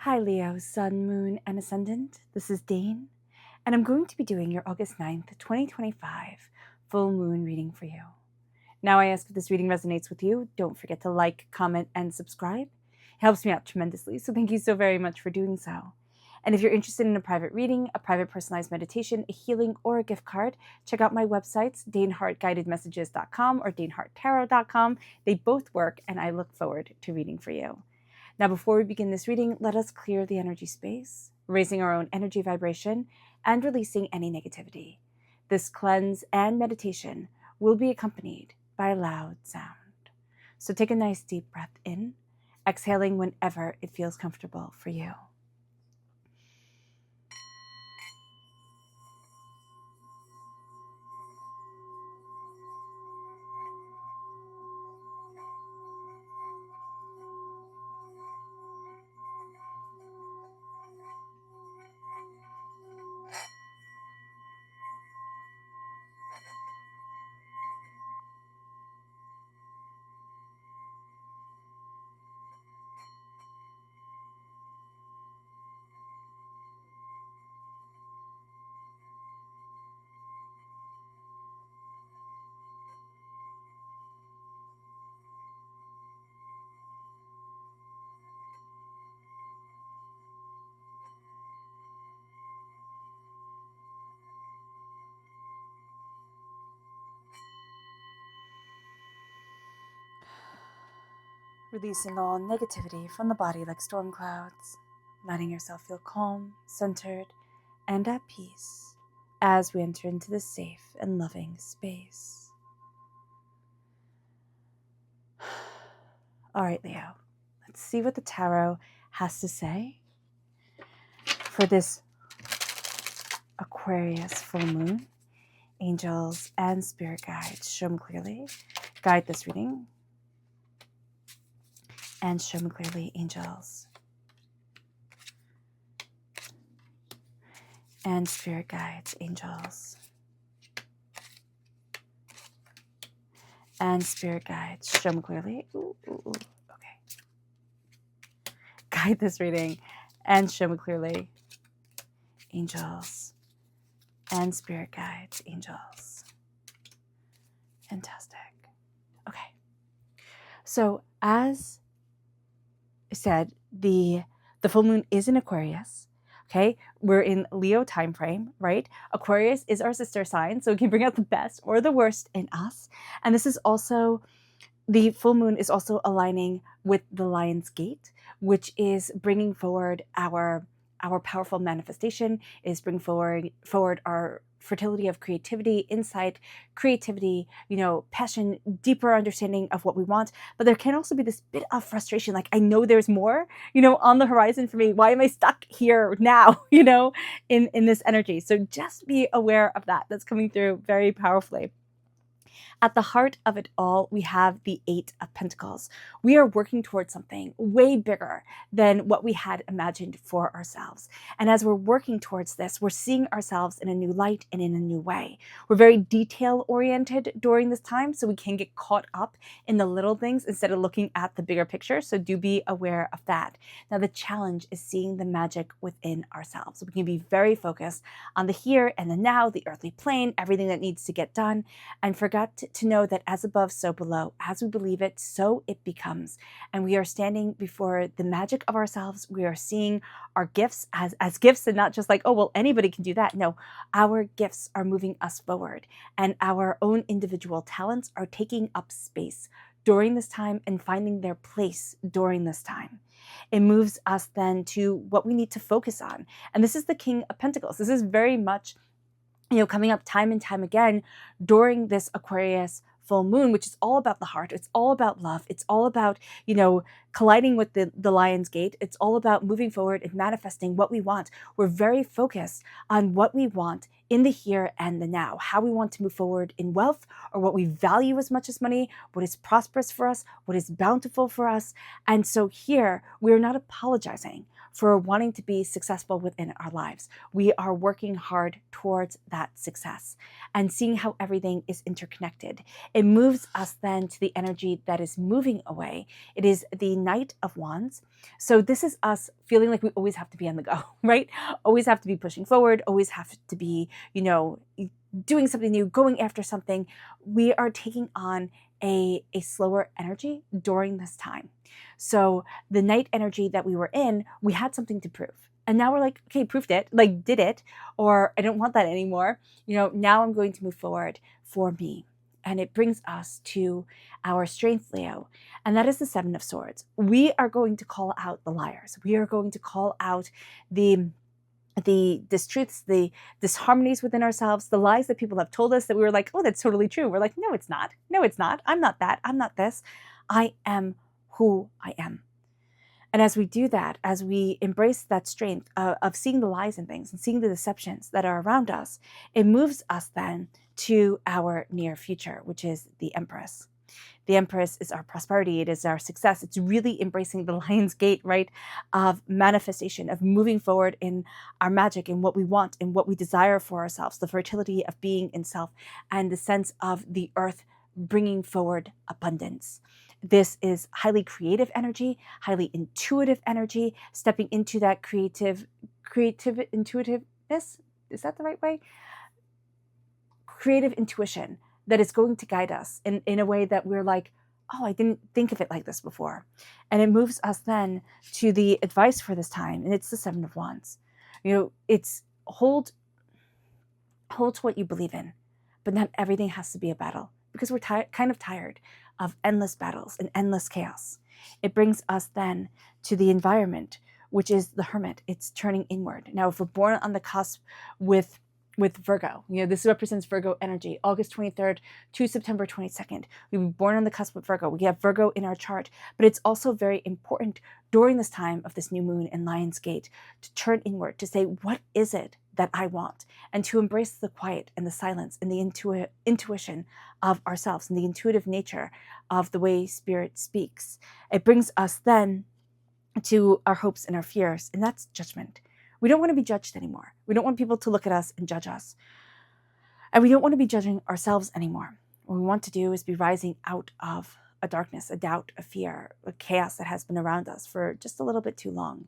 Hi Leo, Sun, Moon, and Ascendant. This is Dane, and I'm going to be doing your August 9th, 2025 full moon reading for you. Now I ask if this reading resonates with you, don't forget to like, comment, and subscribe. It helps me out tremendously, so thank you so very much for doing so. And if you're interested in a private reading, a private personalized meditation, a healing, or a gift card, check out my websites, danehartguidedmessages.com or daneharttarot.com. They both work, and I look forward to reading for you. Now, before we begin this reading, let us clear the energy space, raising our own energy vibration and releasing any negativity. This cleanse and meditation will be accompanied by a loud sound. So take a nice deep breath in, exhaling whenever it feels comfortable for you. Releasing all negativity from the body like storm clouds, letting yourself feel calm, centered, and at peace as we enter into this safe and loving space. All right, Leo, let's see what the tarot has to say for this Aquarius full moon. Angels and spirit guides, show me clearly. Guide this reading. And show me clearly, angels and spirit guides, angels and spirit guides, show me clearly. Okay. Guide this reading and show me clearly, angels and spirit guides, angels. Fantastic. Okay. So as I said, the full moon is in Aquarius. Okay, we're in Leo time frame, right? Aquarius is our sister sign, so it can bring out the best or the worst in us. And this is also, the full moon is also aligning with the Lion's Gate, which is bringing forward our powerful manifestation, is bringing forward our fertility of creativity, insight, creativity, passion, deeper understanding of what we want. But there can also be this bit of frustration, like, I know there's more, on the horizon for me. Why am I stuck here now, in this energy? So just be aware of that. That's coming through very powerfully. At the heart of it all, we have the Eight of Pentacles. We are working towards something way bigger than what we had imagined for ourselves. And as we're working towards this, we're seeing ourselves in a new light and in a new way. We're very detail-oriented during this time, so we can get caught up in the little things instead of looking at the bigger picture. So do be aware of that. Now, the challenge is seeing the magic within ourselves. So we can be very focused on the here and the now, the earthly plane, everything that needs to get done, and forget to know that as above, so below. As we believe it, so it becomes. And we are standing before the magic of ourselves. We are seeing our gifts as gifts, and not just like, oh, well, anybody can do that. No, our gifts are moving us forward, and our own individual talents are taking up space during this time and finding their place during this time. It moves us then to what we need to focus on. And this is the King of Pentacles. This is very much coming up time and time again during this Aquarius full moon, which is all about the heart. It's all about love. It's all about, colliding with the Lion's Gate. It's all about moving forward and manifesting what we want. We're very focused on what we want in the here and the now, how we want to move forward in wealth, or what we value as much as money, what is prosperous for us, what is bountiful for us. And so here, we're not apologizing for wanting to be successful within our lives. We are working hard towards that success and seeing how everything is interconnected. It moves us then to the energy that is moving away. It is the Knight of Wands. So this is us feeling like we always have to be on the go, right? Always have to be pushing forward, always have to be, doing something new, going after something. We are taking on a slower energy during this time. So the night energy that we were in, we had something to prove. And now we're like, okay, proved it, like did it, or I don't want that anymore. Now I'm going to move forward for me. And it brings us to our strength, Leo, and that is the Seven of Swords. We are going to call out the liars. We are going to call out the distruths, the disharmonies within ourselves, the lies that people have told us that we were like, oh, that's totally true. We're like, no, it's not. No, it's not. I'm not that. I'm not this. I am who I am. And as we do that, as we embrace that strength of seeing the lies in things and seeing the deceptions that are around us, it moves us then to our near future, which is the Empress. The Empress is our prosperity. It is our success. It's really embracing the Lion's Gate, right, of manifestation, of moving forward in our magic, in what we want, in what we desire for ourselves, the fertility of being in self, and the sense of the earth bringing forward abundance. This is highly creative energy, highly intuitive energy, stepping into that creative intuitiveness. Is that the right way? Creative intuition that is going to guide us in a way that we're like, oh, I didn't think of it like this before. And it moves us then to the advice for this time, and it's the Seven of Wands. It's hold to what you believe in, but not everything has to be a battle, because we're kind of tired of endless battles and endless chaos. It brings us then to the environment, which is the Hermit. It's turning inward. Now, if we're born on the cusp with Virgo, this represents Virgo energy, August 23rd to September 22nd. We were born on the cusp of Virgo. We have Virgo in our chart, but it's also very important during this time of this new moon in Lion's Gate to turn inward, to say, what is it that I want? And to embrace the quiet and the silence and the intuition of ourselves and the intuitive nature of the way Spirit speaks. It brings us then to our hopes and our fears, and that's judgment. We don't want to be judged anymore. We don't want people to look at us and judge us. And we don't want to be judging ourselves anymore. What we want to do is be rising out of a darkness, a doubt, a fear, a chaos that has been around us for just a little bit too long,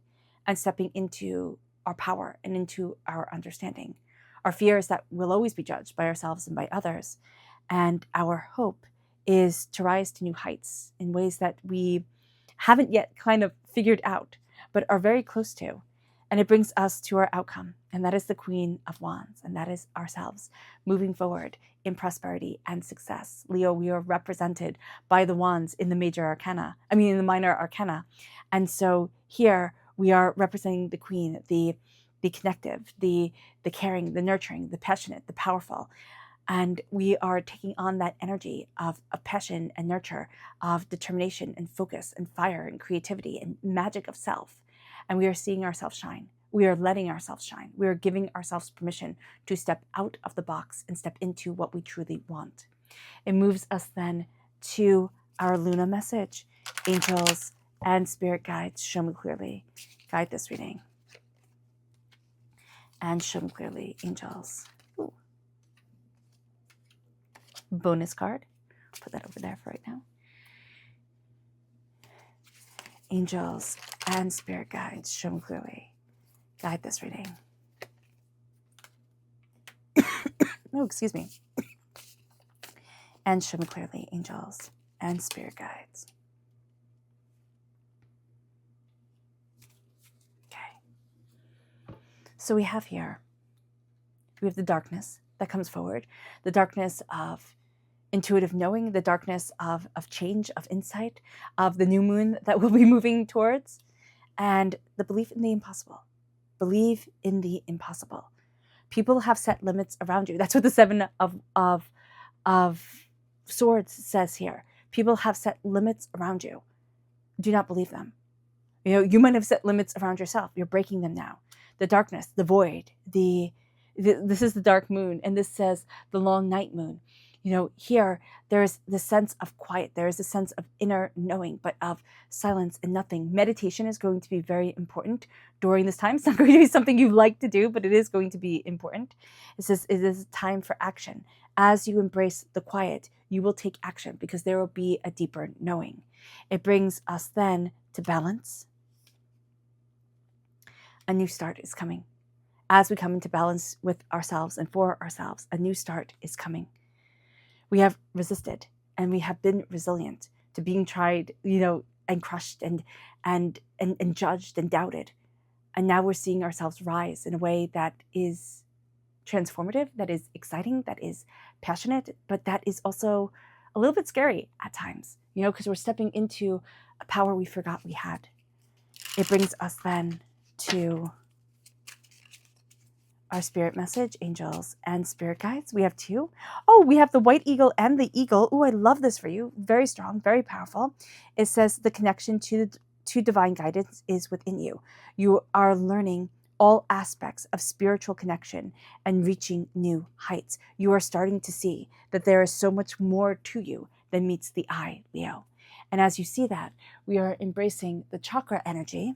and stepping into our power and into our understanding. Our fear is that we'll always be judged by ourselves and by others. And our hope is to rise to new heights in ways that we haven't yet kind of figured out, but are very close to. And it brings us to our outcome, and that is the Queen of Wands, and that is ourselves moving forward in prosperity and success. Leo, we are represented by the wands in the in the minor arcana. And so here we are representing the Queen, the connective, the caring, the nurturing, the passionate, the powerful. And we are taking on that energy of passion and nurture, of determination and focus and fire and creativity and magic of self. And we are seeing ourselves shine. We are letting ourselves shine. We are giving ourselves permission to step out of the box and step into what we truly want. It moves us then to our Luna message. Angels and spirit guides, show me clearly. Guide this reading. And show me clearly, angels. Ooh. Bonus card. Put that over there for right now. Angels and spirit guides, show me clearly. Guide this reading. Oh, excuse me. And show me clearly, angels and spirit guides. Okay. So we have the darkness that comes forward, the darkness of intuitive knowing, the darkness of change, of insight, of the new moon that we'll be moving towards, and the belief in the impossible. Believe in the impossible. People have set limits around you. That's what the Seven of Swords says here. People have set limits around you. Do not believe them. You might have set limits around yourself. You're breaking them now. The darkness, the void, the This is the dark moon, and this says the long night moon. Here there's the sense of quiet. There is a sense of inner knowing, but of silence and nothing. Meditation is going to be very important during this time. It's not going to be something you like to do, but it is going to be important. It says it is time for action. As you embrace the quiet, you will take action because there will be a deeper knowing. It brings us then to balance. A new start is coming. As we come into balance with ourselves and for ourselves, a new start is coming. We have resisted and we have been resilient to being tried, and crushed and judged and doubted. And now we're seeing ourselves rise in a way that is transformative, that is exciting, that is passionate, but that is also a little bit scary at times, because we're stepping into a power we forgot we had. It brings us then to our spirit message, angels and spirit guides. We have two. Oh, we have the white eagle and the eagle. Oh, I love this for you. Very strong, very powerful. It says the connection to divine guidance is within you. You are learning all aspects of spiritual connection and reaching new heights. You are starting to see that there is so much more to you than meets the eye, Leo. And as you see that, we are embracing the chakra energy.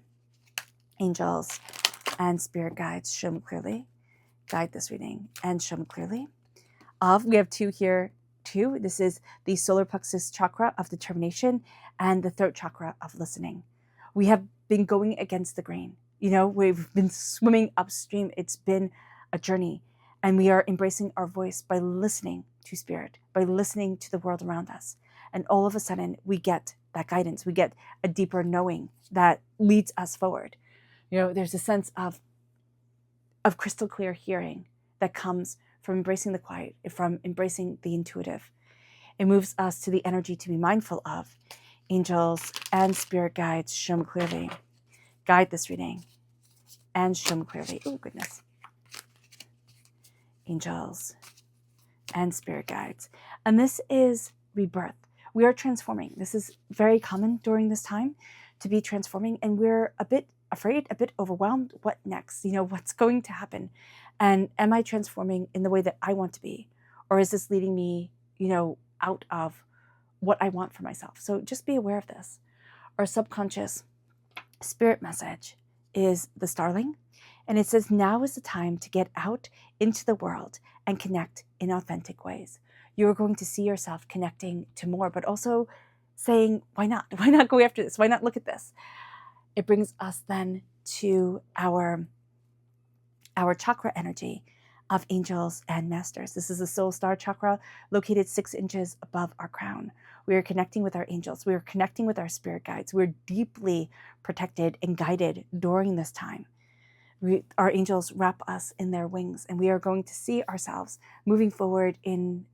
Angels and spirit guides, show me clearly. Guide this reading and show me clearly. We have two here too. This is the solar plexus chakra of determination and the throat chakra of listening. We have been going against the grain. We've been swimming upstream. It's been a journey, and we are embracing our voice by listening to spirit, by listening to the world around us. And all of a sudden we get that guidance. We get a deeper knowing that leads us forward. There's a sense of crystal clear hearing that comes from embracing the quiet, from embracing the intuitive. It moves us to the energy to be mindful of. Angels and spirit guides, show me clearly. Guide this reading and show me clearly. Oh, goodness. Angels and spirit guides. And this is rebirth. We are transforming. This is very common during this time to be transforming, and we're a bit afraid, a bit overwhelmed. What next? What's going to happen? And am I transforming in the way that I want to be? Or is this leading me, out of what I want for myself? So just be aware of this. Our subconscious spirit message is the starling. And it says, now is the time to get out into the world and connect in authentic ways. You're going to see yourself connecting to more, but also saying, why not? Why not go after this? Why not look at this? It brings us then to our chakra energy of angels and masters. This is the soul star chakra located 6 inches above our crown. We are connecting with our angels. We are connecting with our spirit guides. We're deeply protected and guided during this time. Our angels wrap us in their wings, and we are going to see ourselves moving forward in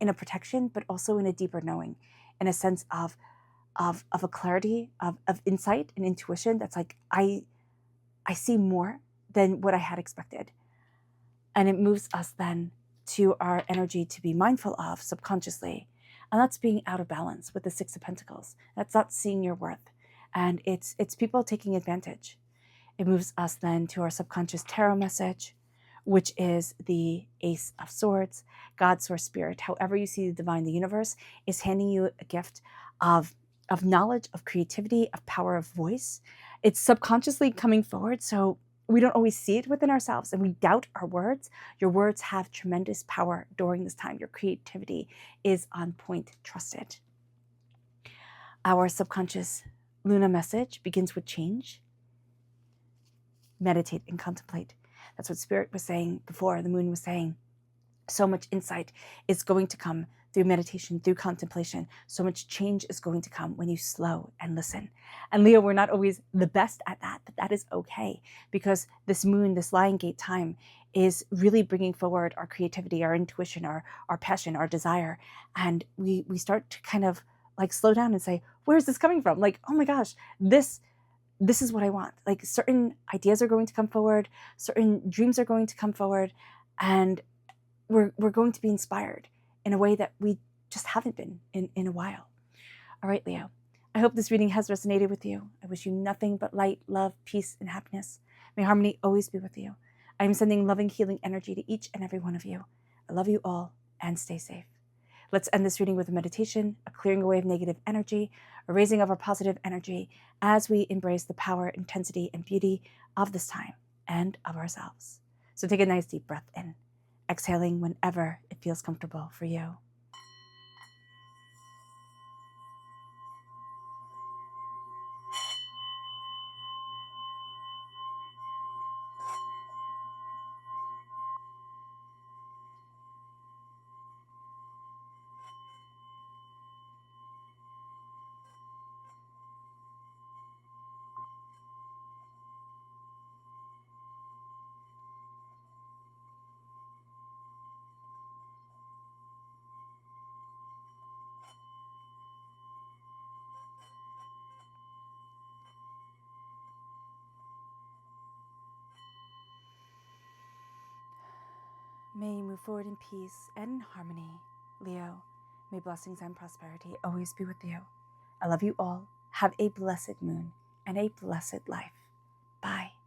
a protection, but also in a deeper knowing, in a sense of a clarity, of insight and intuition that's like, I see more than what I had expected. And it moves us then to our energy to be mindful of subconsciously. And that's being out of balance with the 6 of Pentacles. That's not seeing your worth. And it's people taking advantage. It moves us then to our subconscious tarot message, which is the Ace of Swords. God, Source, Spirit, however you see the divine, the universe is handing you a gift of knowledge, of creativity, of power of voice. It's subconsciously coming forward, so we don't always see it within ourselves, and we doubt our words. Your words have tremendous power during this time. Your creativity is on point. Trust it. Our subconscious Luna message begins with change. Meditate and contemplate. That's what Spirit was saying before. The moon was saying so much insight is going to come through meditation, through contemplation. So much change is going to come when you slow and listen. And Leo, we're not always the best at that, but that is okay, because this moon, this Lion Gate time is really bringing forward our creativity, our intuition, our passion, our desire. And we start to kind of like slow down and say, where's this coming from? Like, oh my gosh, this is what I want. Like, certain ideas are going to come forward, certain dreams are going to come forward, and we're going to be inspired in a way that we just haven't been in a while. All right, Leo, I hope this reading has resonated with you. I wish you nothing but light, love, peace, and happiness. May harmony always be with you. I'm sending loving, healing energy to each and every one of you. I love you all, and stay safe. Let's end this reading with a meditation, a clearing away of negative energy, a raising of our positive energy as we embrace the power, intensity, and beauty of this time and of ourselves. So take a nice deep breath in, exhaling whenever it feels comfortable for you. May you move forward in peace and in harmony. Leo, may blessings and prosperity always be with you. I love you all. Have a blessed moon and a blessed life. Bye.